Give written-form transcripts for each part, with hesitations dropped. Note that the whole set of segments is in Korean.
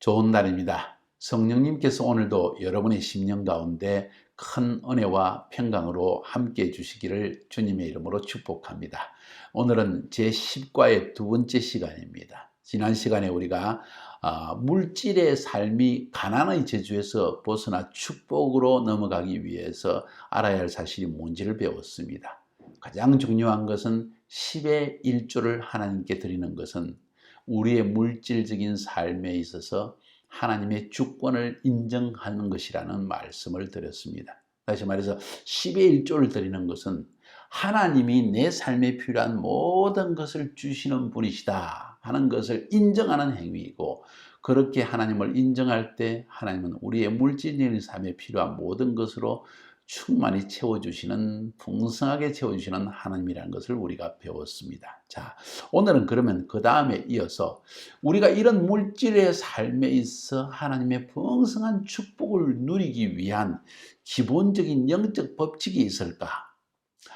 좋은 날입니다. 성령님께서 오늘도 여러분의 심령 가운데 큰 은혜와 평강으로 함께 해주시기를 주님의 이름으로 축복합니다. 오늘은 제10과의 두 번째 시간입니다. 지난 시간에 우리가 물질의 삶이 가난의 저주에서 벗어나 축복으로 넘어가기 위해서 알아야 할 사실이 뭔지를 배웠습니다. 가장 중요한 것은 10의 1조를 하나님께 드리는 것은 우리의 물질적인 삶에 있어서 하나님의 주권을 인정하는 것이라는 말씀을 드렸습니다. 다시 말해서 10의 1조를 드리는 것은 하나님이 내 삶에 필요한 모든 것을 주시는 분이시다 하는 것을 인정하는 행위이고, 그렇게 하나님을 인정할 때 하나님은 우리의 물질적인 삶에 필요한 모든 것으로 충만히 채워주시는, 풍성하게 채워주시는 하나님이라는 것을 우리가 배웠습니다. 자, 오늘은 그러면 그 다음에 이어서 우리가 이런 물질의 삶에 있어 하나님의 풍성한 축복을 누리기 위한 기본적인 영적 법칙이 있을까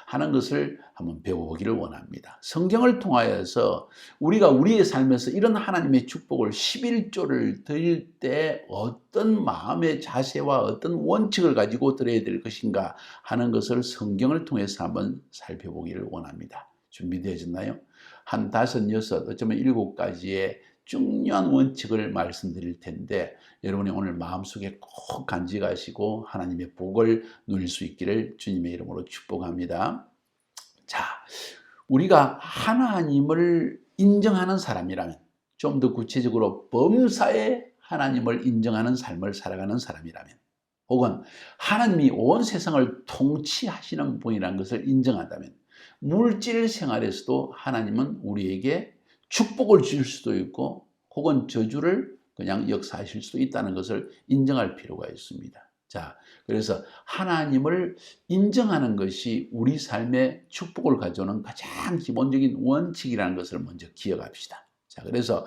하는 것을 한번 배워보기를 원합니다. 성경을 통하여서 우리가 우리의 삶에서 이런 하나님의 축복을 11조를 드릴 때 어떤 마음의 자세와 어떤 원칙을 가지고 드려야 될 것인가 하는 것을 성경을 통해서 한번 살펴보기를 원합니다. 준비되어졌나요? 한 5, 6, 어쩌면 7가지의 중요한 원칙을 말씀드릴 텐데, 여러분이 오늘 마음속에 꼭 간직하시고 하나님의 복을 누릴 수 있기를 주님의 이름으로 축복합니다. 자, 우리가 하나님을 인정하는 사람이라면, 좀 더 구체적으로 범사에 하나님을 인정하는 삶을 살아가는 사람이라면, 혹은 하나님이 온 세상을 통치하시는 분이라는 것을 인정한다면, 물질 생활에서도 하나님은 우리에게 축복을 주실 수도 있고 혹은 저주를 그냥 역사하실 수도 있다는 것을 인정할 필요가 있습니다. 자, 그래서 하나님을 인정하는 것이 우리 삶에 축복을 가져오는 가장 기본적인 원칙이라는 것을 먼저 기억합시다. 자, 그래서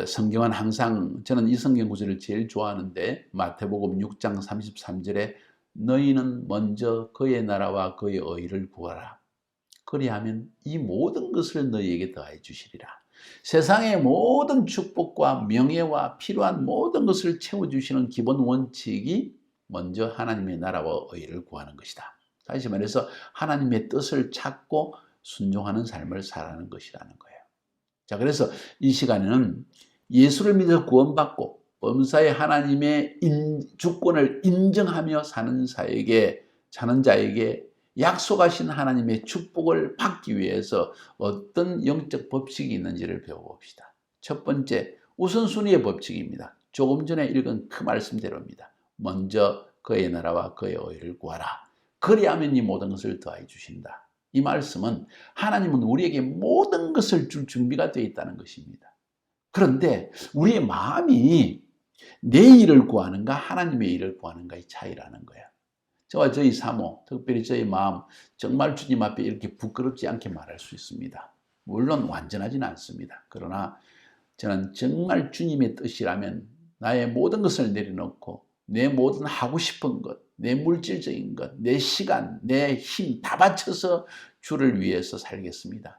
성경은 항상, 저는 이 성경 구절을 제일 좋아하는데, 마태복음 6장 33절에 너희는 먼저 그의 나라와 그의 의를 구하라. 그리하면 이 모든 것을 너희에게 더해 주시리라. 세상의 모든 축복과 명예와 필요한 모든 것을 채워주시는 기본 원칙이 먼저 하나님의 나라와 의를 구하는 것이다. 다시 말해서 하나님의 뜻을 찾고 순종하는 삶을 살아가는 것이라는 거예요. 자, 그래서 이 시간에는 예수를 믿어 구원받고 범사에 하나님의 주권을 인정하며 사는 자에게 약속하신 하나님의 축복을 받기 위해서 어떤 영적 법칙이 있는지를 배워봅시다. 첫 번째, 우선순위의 법칙입니다. 조금 전에 읽은 그 말씀대로입니다. 먼저 그의 나라와 그의 의를 구하라. 그리하면 이 모든 것을 더해 주신다. 이 말씀은 하나님은 우리에게 모든 것을 줄 준비가 되어 있다는 것입니다. 그런데 우리의 마음이 내 일을 구하는가 하나님의 일을 구하는가의 차이라는 거예요. 저와 저희 사모, 특별히 저희 마음, 정말 주님 앞에 이렇게 부끄럽지 않게 말할 수 있습니다. 물론 완전하지는 않습니다. 그러나 저는 정말 주님의 뜻이라면 나의 모든 것을 내려놓고 내 모든 하고 싶은 것, 내 물질적인 것, 내 시간, 내 힘 다 바쳐서 주를 위해서 살겠습니다.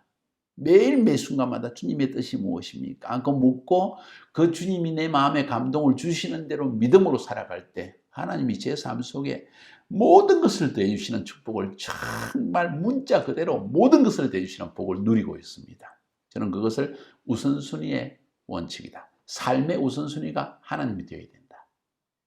매일 매 순간마다 주님의 뜻이 무엇입니까? 그 묻고 그 주님이 내 마음에 감동을 주시는 대로 믿음으로 살아갈 때 하나님이 제 삶 속에 모든 것을 더해주시는 축복을, 정말 문자 그대로 모든 것을 더해주시는 복을 누리고 있습니다. 저는 그것을 우선순위의 원칙이다. 삶의 우선순위가 하나님이 되어야 된다.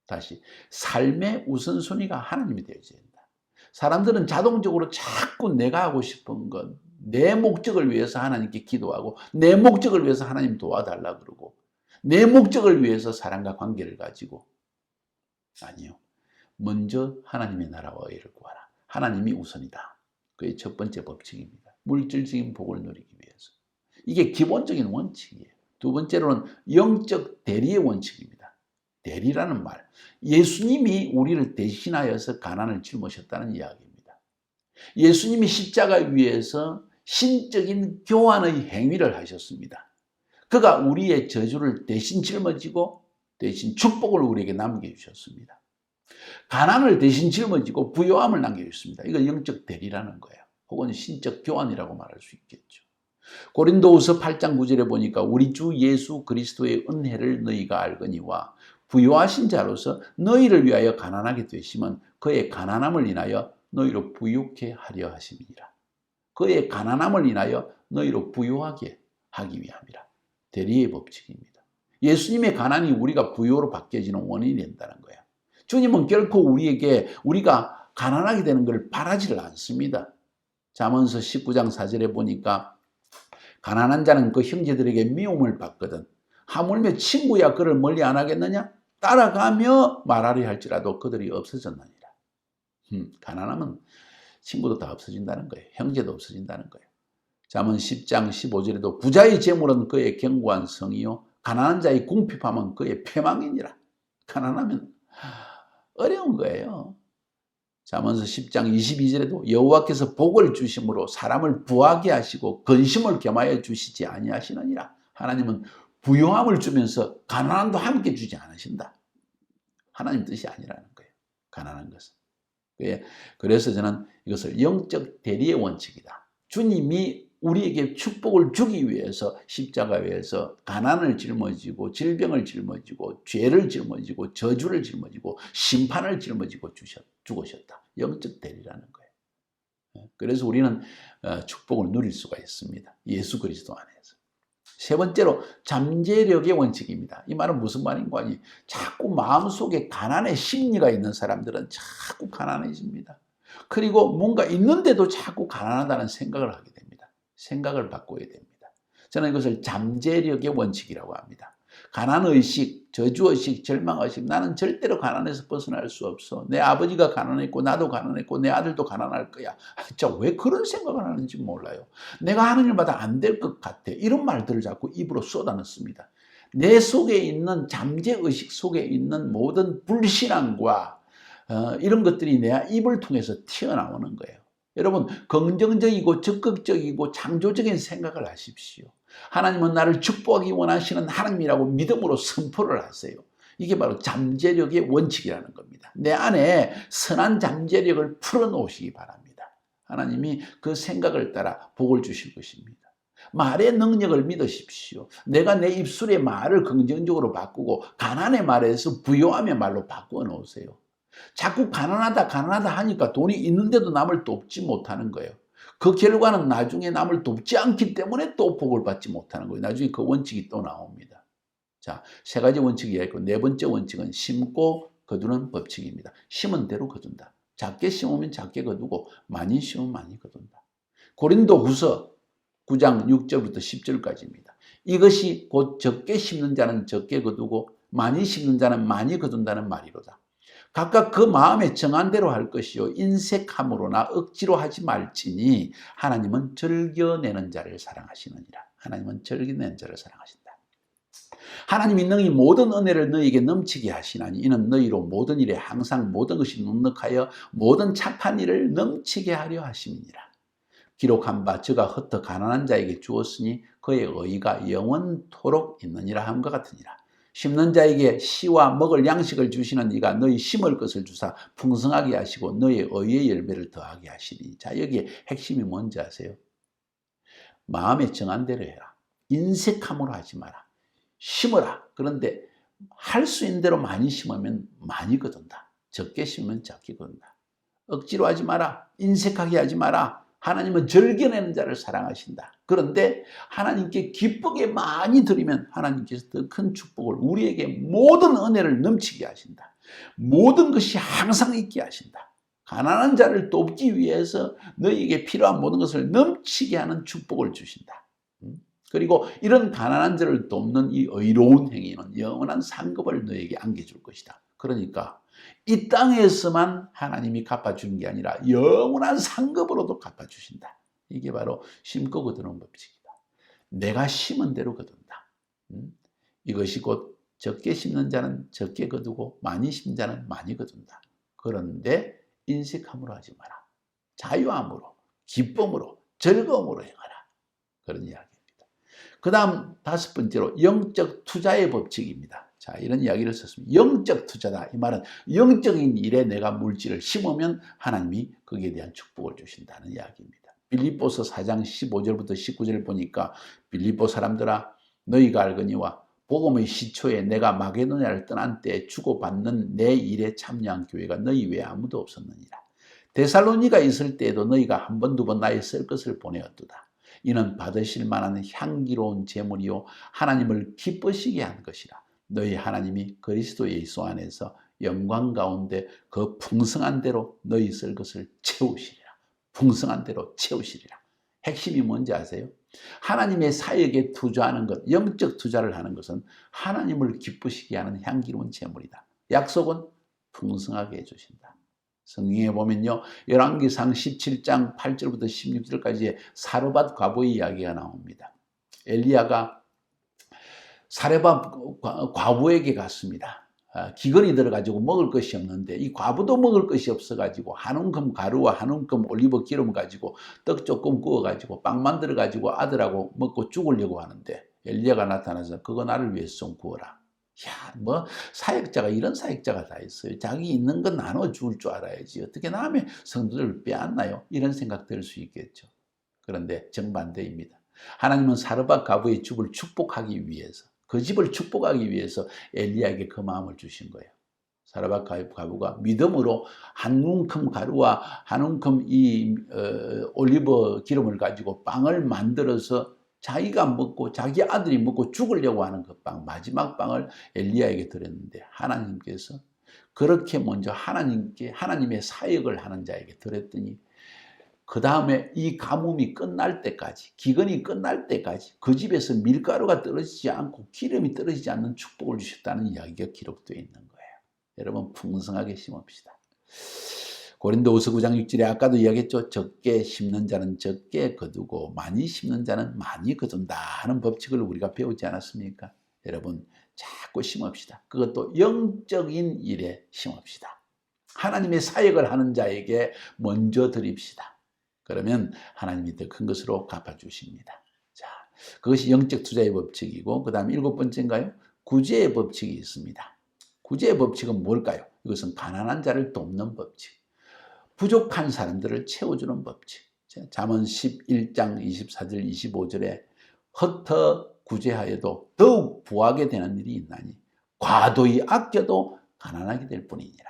다시, 삶의 우선순위가 하나님이 되어야 된다. 사람들은 자동적으로 자꾸 내가 하고 싶은 것, 내 목적을 위해서 하나님께 기도하고 내 목적을 위해서 하나님 도와달라 그러고 내 목적을 위해서 사람과 관계를 가지고, 아니요. 먼저 하나님의 나라와 의를 구하라. 하나님이 우선이다. 그게 첫 번째 법칙입니다. 물질적인 복을 누리기 위해서. 이게 기본적인 원칙이에요. 두 번째로는 영적 대리의 원칙입니다. 대리라는 말, 예수님이 우리를 대신하여서 가난을 짊으셨다는 이야기입니다. 예수님이 십자가 위에서 신적인 교환의 행위를 하셨습니다. 그가 우리의 저주를 대신 짊어지고 대신 축복을 우리에게 남겨주셨습니다. 가난을 대신 짊어지고 부요함을 남겨주셨습니다. 이걸 영적 대리라는 거예요. 혹은 신적 교환이라고 말할 수 있겠죠. 고린도후서 8장 9절에 보니까 우리 주 예수 그리스도의 은혜를 너희가 알거니와 부유하신 자로서 너희를 위하여 가난하게 되심은 그의 가난함을 인하여 너희로 부유케 하려 하심이니라. 그의 가난함을 인하여 너희로 부유하게 하기 위함이라. 대리의 법칙입니다. 예수님의 가난이 우리가 부유로 바뀌어지는 원인이 된다는 거예요. 주님은 결코 우리가 가난하게 되는 것을 바라지를 않습니다. 잠언서 19장 4절에 보니까 가난한 자는 그 형제들에게 미움을 받거든 하물며 친구야 그를 멀리 안 하겠느냐? 따라가며 말하려 할지라도 그들이 없어졌느니라. 가난하면 친구도 다 없어진다는 거예요. 형제도 없어진다는 거예요. 잠언 10장 15절에도 부자의 재물은 그의 견고한 성이요 가난한 자의 궁핍함은 그의 패망이니라. 가난하면 어려운 거예요. 잠언서 10장 22절에도 여호와께서 복을 주심으로 사람을 부하게 하시고 근심을 겸하여 주시지 아니하시느니라. 하나님은 부유함을 주면서 가난함도 함께 주지 않으신다. 하나님 뜻이 아니라는 거예요. 가난한 것은. 그래서 저는 이것을 영적 대리의 원칙이다. 주님이 우리에게 축복을 주기 위해서 십자가에서 가난을 짊어지고 질병을 짊어지고 죄를 짊어지고 저주를 짊어지고 심판을 짊어지고 죽으셨다. 영적 대리라는 거예요. 그래서 우리는 축복을 누릴 수가 있습니다. 예수 그리스도 안에서. 세 번째로 잠재력의 원칙입니다. 이 말은 무슨 말인가 하니 자꾸 마음속에 가난의 심리가 있는 사람들은 자꾸 가난해집니다. 그리고 뭔가 있는데도 자꾸 가난하다는 생각을 하게 됩니다. 생각을 바꿔야 됩니다. 저는 이것을 잠재력의 원칙이라고 합니다. 가난의식, 저주의식, 절망의식, 나는 절대로 가난해서 벗어날 수 없어. 내 아버지가 가난했고 나도 가난했고 내 아들도 가난할 거야. 진짜 왜 그런 생각을 하는지 몰라요. 내가 하는 일마다 안 될 것 같아. 이런 말들을 자꾸 입으로 쏟아넣습니다. 내 속에 있는 잠재의식 속에 있는 모든 불신앙과 이런 것들이 내 입을 통해서 튀어나오는 거예요. 여러분 긍정적이고 적극적이고 창조적인 생각을 하십시오. 하나님은 나를 축복하기 원하시는 하나님이라고 믿음으로 선포를 하세요. 이게 바로 잠재력의 원칙이라는 겁니다. 내 안에 선한 잠재력을 풀어놓으시기 바랍니다. 하나님이 그 생각을 따라 복을 주실 것입니다. 말의 능력을 믿으십시오. 내가 내 입술의 말을 긍정적으로 바꾸고 가난의 말에서 부요함의 말로 바꾸어 놓으세요. 자꾸 가난하다 하니까 돈이 있는데도 남을 돕지 못하는 거예요. 그 결과는 나중에 남을 돕지 않기 때문에 또 복을 받지 못하는 거예요. 나중에 그 원칙이 또 나옵니다. 자, 세 가지 원칙이 있고 네 번째 원칙은 심고 거두는 법칙입니다. 심은 대로 거둔다. 작게 심으면 작게 거두고 많이 심으면 많이 거둔다. 고린도후서 9장 6절부터 10절까지입니다. 이것이 곧 적게 심는 자는 적게 거두고 많이 심는 자는 많이 거둔다는 말이로다. 각각 그 마음에 정한 대로 할 것이요 인색함으로나 억지로 하지 말지니 하나님은 즐겨내는 자를 사랑하시느니라. 하나님은 즐겨내는 자를 사랑하신다. 하나님이 능히 모든 은혜를 너희에게 넘치게 하시나니 이는 너희로 모든 일에 항상 모든 것이 넉넉하여 모든 착한 일을 넘치게 하려 하심이니라. 기록한 바 저가 흩어 가난한 자에게 주었으니 그의 의가 영원토록 있느니라 함과 같으니라. 심는 자에게 씨와 먹을 양식을 주시는 이가 너희 심을 것을 주사 풍성하게 하시고 너희 의의 열매를 더하게 하시니. 자, 여기에 핵심이 뭔지 아세요? 마음에 정한 대로 해라. 인색함으로 하지 마라. 심어라. 그런데 할 수 있는 대로 많이 심으면 많이 거둔다. 적게 심으면 적게 거둔다. 억지로 하지 마라. 인색하게 하지 마라. 하나님은 즐겨내는 자를 사랑하신다. 그런데 하나님께 기쁘게 많이 드리면 하나님께서 더 큰 축복을 우리에게 모든 은혜를 넘치게 하신다. 모든 것이 항상 있게 하신다. 가난한 자를 돕기 위해서 너희에게 필요한 모든 것을 넘치게 하는 축복을 주신다. 그리고 이런 가난한 자를 돕는 이 의로운 행위는 영원한 상급을 너희에게 안겨줄 것이다. 그러니까 이 땅에서만 하나님이 갚아주는 게 아니라 영원한 상급으로도 갚아주신다. 이게 바로 심고 거두는 법칙이다. 내가 심은 대로 거둔다. 이것이 곧 적게 심는 자는 적게 거두고 많이 심는 자는 많이 거둔다. 그런데 인색함으로 하지 마라. 자유함으로, 기쁨으로, 즐거움으로 행하라. 그런 이야기입니다. 그 다음 다섯 번째로 영적 투자의 법칙입니다. 자, 이런 이야기를 썼습니다. 영적 투자다. 이 말은 영적인 일에 내가 물질을 심으면 하나님이 거기에 대한 축복을 주신다는 이야기입니다. 빌립보서 4장 15절부터 19절 보니까 빌립보 사람들아 너희가 알거니와 복음의 시초에 내가 마게도냐를 떠난 때 주고받는 내 일에 참여한 교회가 너희 외에 아무도 없었느니라. 데살로니가 있을 때에도 너희가 한 번 두 번 나의 쓸 것을 보내었도다. 이는 받으실 만한 향기로운 제물이요 하나님을 기쁘시게 한 것이라. 너희 하나님이 그리스도 예수 안에서 영광 가운데 그 풍성한 대로 너희 쓸 것을 채우시리라. 풍성한 대로 채우시리라. 핵심이 뭔지 아세요? 하나님의 사역에 투자하는 것, 영적 투자를 하는 것은 하나님을 기쁘시게 하는 향기로운 제물이다. 약속은 풍성하게 해주신다. 성경에 보면요, 열왕기상 17장 8절부터 16절까지의 사르밧 과부의 이야기가 나옵니다. 엘리야가 사르밧 과부에게 갔습니다. 기근이 들어가지고 먹을 것이 없는데 이 과부도 먹을 것이 없어가지고 한 움큼 가루와 한 움큼 올리브 기름 가지고 떡 조금 구워가지고 빵 만들어가지고 아들하고 먹고 죽으려고 하는데 엘리야가 나타나서 그거 나를 위해서 좀 구워라. 야, 뭐 사역자가 이런 사역자가 다 있어요. 자기 있는 건 나눠줄 줄 알아야지. 어떻게 남의 성도들을 빼앗나요? 이런 생각 들 수 있겠죠. 그런데 정반대입니다. 하나님은 사르밧 과부의 집을 축복하기 위해서, 그 집을 축복하기 위해서 엘리야에게 그 마음을 주신 거예요. 사르밧 과부가 믿음으로 한 움큼 가루와 한 움큼 올리브 기름을 가지고 빵을 만들어서 자기가 먹고 자기 아들이 먹고 죽으려고 하는 그 빵, 마지막 빵을 엘리야에게 드렸는데 하나님께서 그렇게 먼저 하나님의 사역을 하는 자에게 드렸더니 그 다음에 이 가뭄이 끝날 때까지, 기근이 끝날 때까지 그 집에서 밀가루가 떨어지지 않고 기름이 떨어지지 않는 축복을 주셨다는 이야기가 기록되어 있는 거예요. 여러분 풍성하게 심읍시다. 고린도후서 9장 6절에 아까도 이야기했죠. 적게 심는 자는 적게 거두고 많이 심는 자는 많이 거둔다 하는 법칙을 우리가 배우지 않았습니까? 여러분 자꾸 심읍시다. 그것도 영적인 일에 심읍시다. 하나님의 사역을 하는 자에게 먼저 드립시다. 그러면 하나님이 더 큰 것으로 갚아주십니다. 자, 그것이 영적 투자의 법칙이고 그 다음 7번째인가요? 구제의 법칙이 있습니다. 구제의 법칙은 뭘까요? 이것은 가난한 자를 돕는 법칙. 부족한 사람들을 채워주는 법칙. 잠언 11장 24절 25절에 흩어 구제하여도 더욱 부하게 되는 일이 있나니 과도히 아껴도 가난하게 될 뿐이니라.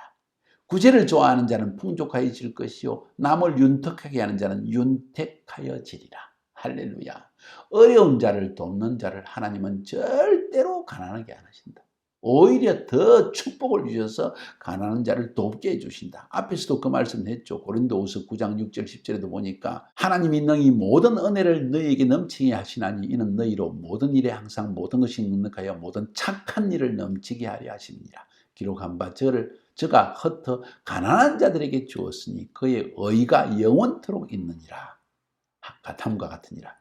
구제를 좋아하는 자는 풍족하여질 것이요 남을 윤택하게 하는 자는 윤택하여지리라. 할렐루야. 어려운 자를 돕는 자를 하나님은 절대로 가난하게 안 하신다. 오히려 더 축복을 주셔서 가난한 자를 돕게 해주신다. 앞에서도 그 말씀을 했죠. 고린도후서 9장 6절 10절에도 보니까 하나님이 너희 모든 은혜를 너희에게 넘치게 하시나니 이는 너희로 모든 일에 항상 모든 것이 능력하여 모든 착한 일을 넘치게 하려 하십니다. 기록한 바 저가 흩어 가난한 자들에게 주었으니 그의 의가 영원토록 있느니라. 다음과 같으니라.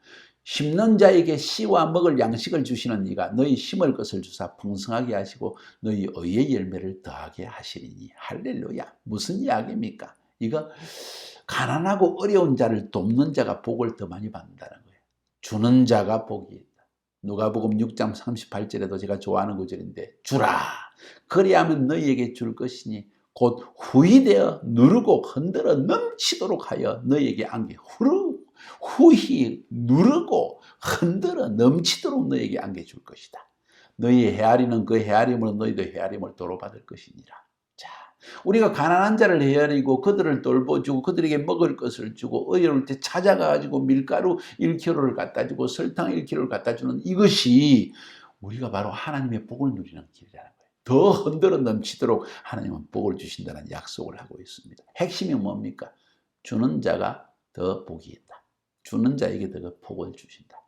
심는 자에게 씨와 먹을 양식을 주시는 이가 너희 심을 것을 주사 풍성하게 하시고 너희 의의 열매를 더하게 하시리니. 할렐루야. 무슨 이야기입니까? 이거 가난하고 어려운 자를 돕는 자가 복을 더 많이 받는다는 거예요. 주는 자가 복이 있다. 누가복음 6장 38절에도 제가 좋아하는 구절인데 주라 그리하면 너희에게 줄 것이니 곧 후히되어 누르고 흔들어 넘치도록 하여 너희에게 안게 후히 누르고 흔들어 넘치도록 너희에게 안겨줄 것이다. 너희의 헤아리는 그 헤아림으로 너희도 헤아림을 도로 받을 것이니라. 자, 우리가 가난한 자를 헤아리고 그들을 돌보주고 그들에게 먹을 것을 주고 어려울 때 찾아가지고 밀가루 1kg를 갖다 주고 설탕 1kg를 갖다 주는 이것이 우리가 바로 하나님의 복을 누리는 길이라는 거예요. 더 흔들어 넘치도록 하나님은 복을 주신다는 약속을 하고 있습니다. 핵심이 뭡니까? 주는 자가 더 복이 있다. 주는 자에게 더 복을 주신다.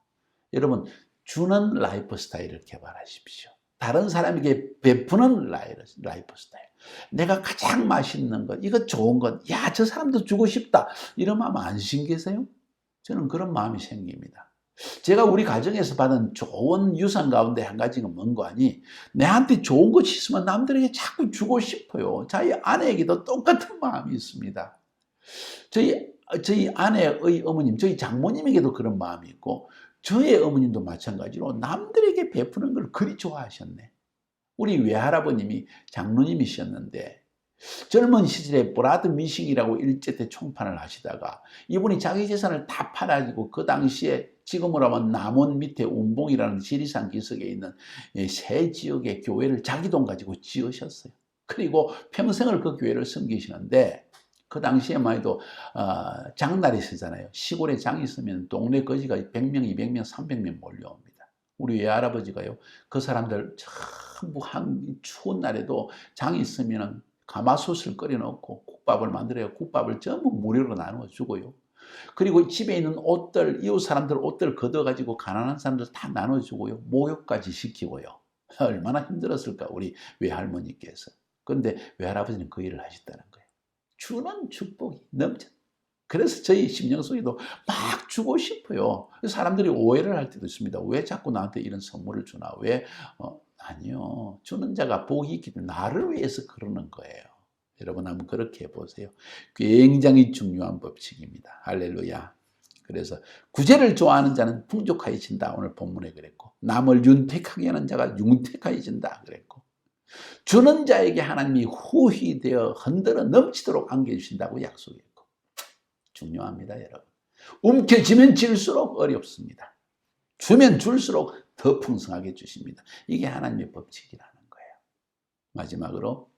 여러분 주는 라이프 스타일을 개발하십시오. 다른 사람에게 베푸는 라이프 스타일. 내가 가장 맛있는 것, 이거 좋은 것, 야, 저 사람도 주고 싶다. 이런 마음 안 생기세요? 저는 그런 마음이 생깁니다. 제가 우리 가정에서 받은 좋은 유산 가운데 한 가지가 뭔가 하니 내한테 좋은 것이 있으면 남들에게 자꾸 주고 싶어요. 저희 아내에게도 똑같은 마음이 있습니다. 저희 아내의 어머님, 저희 장모님에게도 그런 마음이 있고 저의 어머님도 마찬가지로 남들에게 베푸는 걸 그리 좋아하셨네. 우리 외할아버님이 장로님이셨는데 젊은 시절에 브라드 미싱이라고 일제 때 총판을 하시다가 이분이 자기 재산을 다 팔아가지고 그 당시에 지금으로 하면 남원 밑에 운봉이라는 지리산 기슭에 있는 새 지역의 교회를 자기 돈 가지고 지으셨어요. 그리고 평생을 그 교회를 섬기시는데 그 당시에만 해도 장날이 있었잖아요. 시골에 장이 있으면 동네 거지가 100명, 200명, 300명 몰려옵니다. 우리 외할아버지가요. 그 사람들 전부 한 추운 날에도 장이 있으면 가마솥을 끓여놓고 국밥을 만들어요. 국밥을 전부 무료로 나누어 주고요. 그리고 집에 있는 옷들, 이웃 사람들 옷들 걷어가지고 가난한 사람들 다 나눠주고요. 목욕까지 시키고요. 얼마나 힘들었을까 우리 외할머니께서. 그런데 외할아버지는 그 일을 하셨다는 거예요. 주는 축복이 넘쳐. 그래서 저희 심령 속에도 막 주고 싶어요. 사람들이 오해를 할 때도 있습니다. 왜 자꾸 나한테 이런 선물을 주나? 왜? 아니요. 주는 자가 복이 있기 때문에 나를 위해서 그러는 거예요. 여러분 한번 그렇게 해보세요. 굉장히 중요한 법칙입니다. 할렐루야. 그래서 구제를 좋아하는 자는 풍족하여진다. 오늘 본문에 그랬고, 남을 윤택하게 하는 자가 융택하여진다 그랬고, 주는 자에게 하나님이 후히 되어 흔들어 넘치도록 안겨주신다고 약속했고, 중요합니다 여러분. 움켜쥐면 질수록 어렵습니다. 주면 줄수록 더 풍성하게 주십니다. 이게 하나님의 법칙이라는 거예요. 마지막으로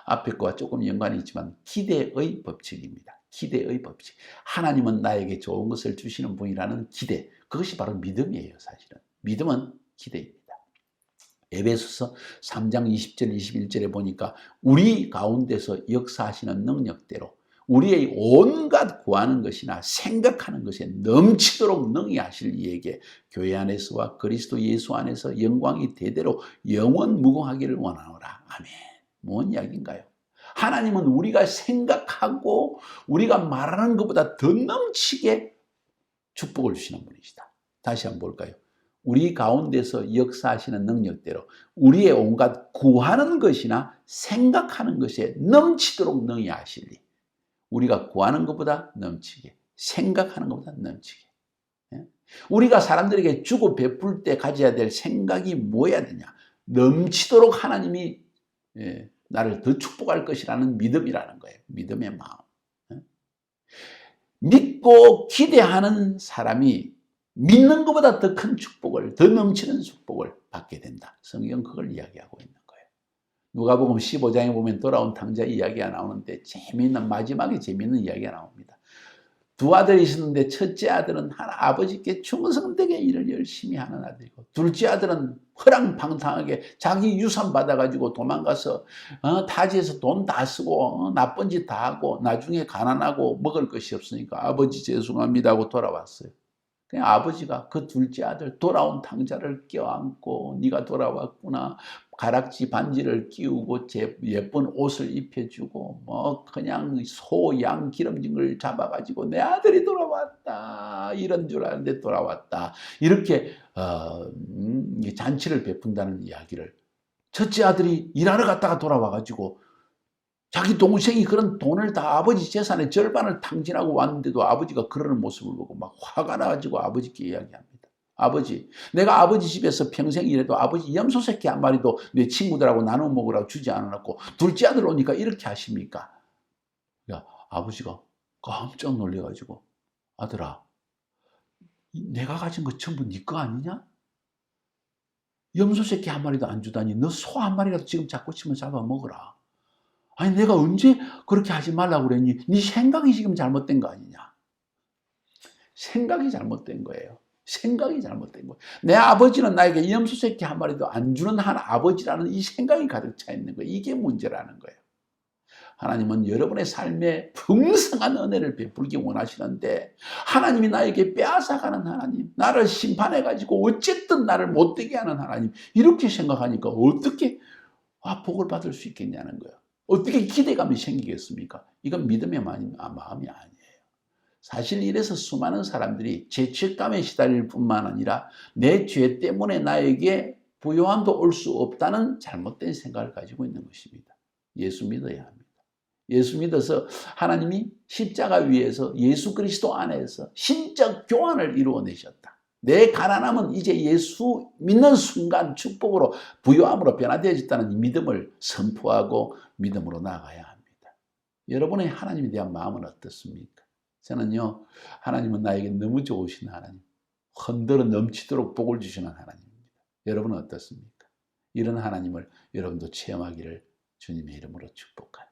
앞에 거와 조금 연관이 있지만 기대의 법칙입니다. 기대의 법칙. 하나님은 나에게 좋은 것을 주시는 분이라는 기대. 그것이 바로 믿음이에요. 사실은. 믿음은 기대입니다. 에베소서 3장 20절 21절에 보니까 우리 가운데서 역사하시는 능력대로 우리의 온갖 구하는 것이나 생각하는 것에 넘치도록 능히 하실 이에게 교회 안에서와 그리스도 예수 안에서 영광이 대대로 영원 무궁하기를 원하노라. 아멘. 뭔 이야기인가요? 하나님은 우리가 생각하고 우리가 말하는 것보다 더 넘치게 축복을 주시는 분이시다. 다시 한번 볼까요? 우리 가운데서 역사하시는 능력대로 우리의 온갖 구하는 것이나 생각하는 것에 넘치도록 능히 하시리. 우리가 구하는 것보다 넘치게, 생각하는 것보다 넘치게. 우리가 사람들에게 주고 베풀 때 가져야 될 생각이 뭐여야 되냐? 넘치도록 하나님이 나를 더 축복할 것이라는 믿음이라는 거예요. 믿음의 마음. 믿고 기대하는 사람이 믿는 것보다 더 큰 축복을, 더 넘치는 축복을 받게 된다. 성경 그걸 이야기하고 있는 거예요. 누가복음 15장에 보면 돌아온 탕자 이야기가 나오는데 마지막에 재미있는 이야기가 나옵니다. 두 아들이 있었는데 첫째 아들은 아버지께 충성되게 일을 열심히 하는 아들이고 둘째 아들은 허랑방탕하게 자기 유산 받아가지고 도망가서 타지에서 돈 다 쓰고 나쁜 짓 다 하고 나중에 가난하고 먹을 것이 없으니까 아버지 죄송합니다 하고 돌아왔어요. 그냥 아버지가 그 둘째 아들 돌아온 탕자를 껴안고 네가 돌아왔구나. 가락지 반지를 끼우고 예쁜 옷을 입혀주고 뭐 그냥 소, 양 기름진 걸 잡아가지고 내 아들이 돌아왔다. 이런 줄 알았는데 돌아왔다. 이렇게 잔치를 베푼다는 이야기를 첫째 아들이 일하러 갔다가 돌아와가지고 자기 동생이 그런 돈을 다 아버지 재산의 절반을 탕진하고 왔는데도 아버지가 그러는 모습을 보고 막 화가 나가지고 아버지께 이야기합니다. 아버지, 내가 아버지 집에서 평생 일해도 아버지 염소 새끼 한 마리도 내 친구들하고 나눠 먹으라고 주지 않아놓고 둘째 아들 오니까 이렇게 하십니까? 아버지가 깜짝 놀래가지고 아들아, 내가 가진 거 전부 네 거 아니냐? 염소 새끼 한 마리도 안 주다니 너 소 한 마리라도 지금 잡고 치면 잡아 먹어라. 아니 내가 언제 그렇게 하지 말라고 그랬니? 네 생각이 지금 잘못된 거 아니냐? 생각이 잘못된 거예요. 생각이 잘못된 거예요. 내 아버지는 나에게 염소 새끼 한 마리도 안 주는 한 아버지라는 이 생각이 가득 차 있는 거예요. 이게 문제라는 거예요. 하나님은 여러분의 삶에 풍성한 은혜를 베풀기 원하시는데 하나님이 나에게 빼앗아가는 하나님, 나를 심판해가지고 어쨌든 나를 못되게 하는 하나님, 이렇게 생각하니까 어떻게 복을 받을 수 있겠냐는 거예요. 어떻게 기대감이 생기겠습니까? 이건 믿음의 마음이 아니에요. 사실 이래서 수많은 사람들이 죄책감에 시달릴 뿐만 아니라 내 죄 때문에 나에게 부요함도 올 수 없다는 잘못된 생각을 가지고 있는 것입니다. 예수 믿어야 합니다. 예수 믿어서 하나님이 십자가 위에서 예수 그리스도 안에서 신적 교환을 이루어내셨다. 내 가난함은 이제 예수 믿는 순간 축복으로 부요함으로 변화되어졌다는 믿음을 선포하고 믿음으로 나아가야 합니다. 여러분의 하나님에 대한 마음은 어떻습니까? 저는요, 하나님은 나에게 너무 좋으신 하나님, 흔들어 넘치도록 복을 주시는 하나님입니다. 여러분은 어떻습니까? 이런 하나님을 여러분도 체험하기를 주님의 이름으로 축복합니다.